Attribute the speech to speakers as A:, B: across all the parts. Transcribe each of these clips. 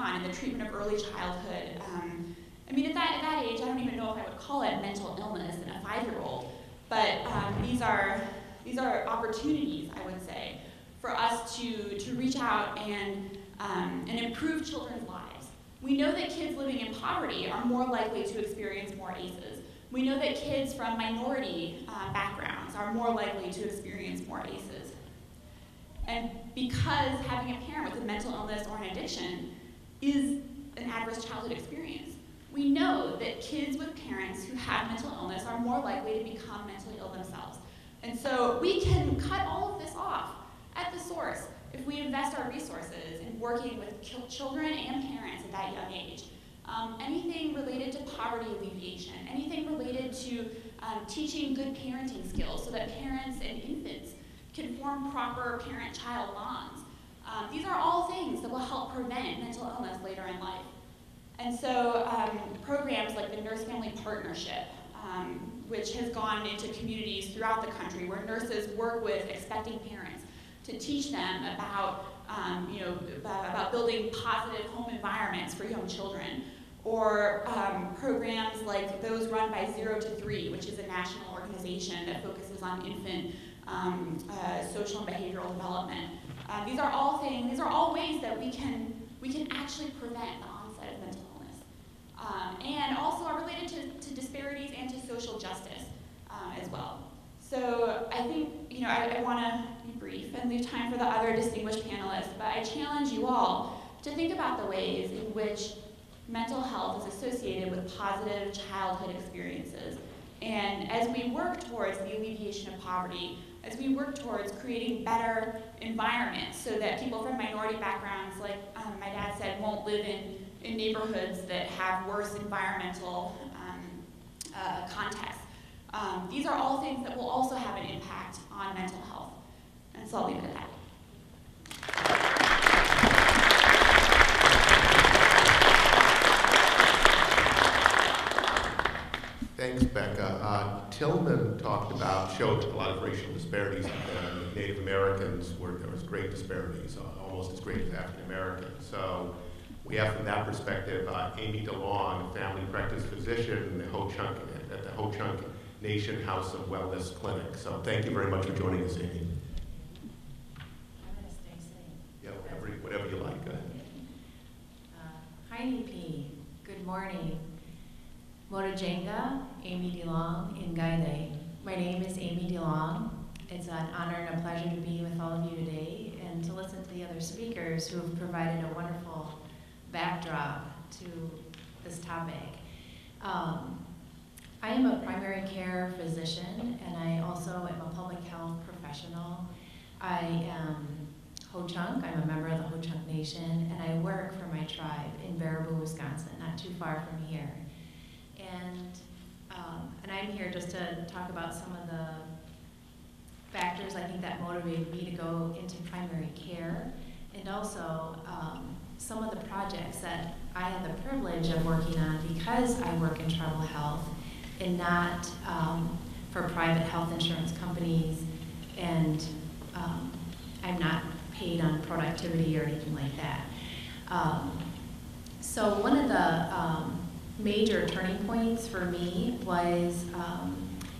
A: on in the treatment of early childhood. I mean, at that age, I don't even know if I would call it mental illness in a 5-year-old, but these are opportunities, I would say, for us to reach out and improve children's lives. We know that kids living in poverty are more likely to experience more ACEs. We know that kids from minority backgrounds are more likely to experience more ACEs. And because having a parent with a mental illness or an addiction is an adverse childhood experience, we know that kids with parents who have mental illness are more likely to become mentally ill themselves. And so we can cut all of this off at the source if we invest our resources in working with children and parents at that young age. Anything related to poverty alleviation, anything related to teaching good parenting skills so that parents and infants can form proper parent-child bonds. These are all things that will help prevent mental illness later in life. And so programs like the Nurse-Family Partnership, which has gone into communities throughout the country where nurses work with expecting parents to teach them about, about building positive home environments for young children, or programs like those run by 0 to 3, which is a national organization that focuses on infant social and behavioral development. These are all ways that we can actually prevent the onset of mental illness, and also are related to disparities and to social justice as well. So I think I want to be brief and leave time for the other distinguished panelists, but I challenge you all to think about the ways in which mental health is associated with positive childhood experiences. And as we work towards the alleviation of poverty, as we work towards creating better environments so that people from minority backgrounds, like my dad said, won't live in neighborhoods that have worse environmental contexts. These are all things that will also have an impact on mental health. And so I'll leave it at that.
B: Thanks, Becca. Tillman showed a lot of racial disparities. Native Americans, where there was great disparities, almost as great as African Americans. So we have, from that perspective, Amy DeLong, a family practice physician at the Ho-Chunk Nation House of Wellness Clinic. So thank you very much for joining us, Amy.
C: I'm going to stay sitting.
B: Yeah, whatever you like. Go ahead.
C: Hi, NP. Good morning. Motojenga, Amy DeLong, in Gaide. My name is Amy DeLong. It's an honor and a pleasure to be with all of you today and to listen to the other speakers who have provided a wonderful backdrop to this topic. I am a primary care physician, and I also am a public health professional. I am Ho-Chunk. I'm a member of the Ho-Chunk Nation, and I work for my tribe in Baraboo, Wisconsin, not too far from here. And I'm here just to talk about some of the factors I think that motivated me to go into primary care, and also some of the projects that I have the privilege of working on because I work in tribal health and not for private health insurance companies, and I'm not paid on productivity or anything like that. So one of the major turning points for me was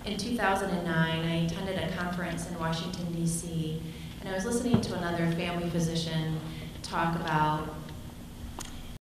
C: in 2009, I attended a conference in Washington, D.C., and I was listening to another family physician talk about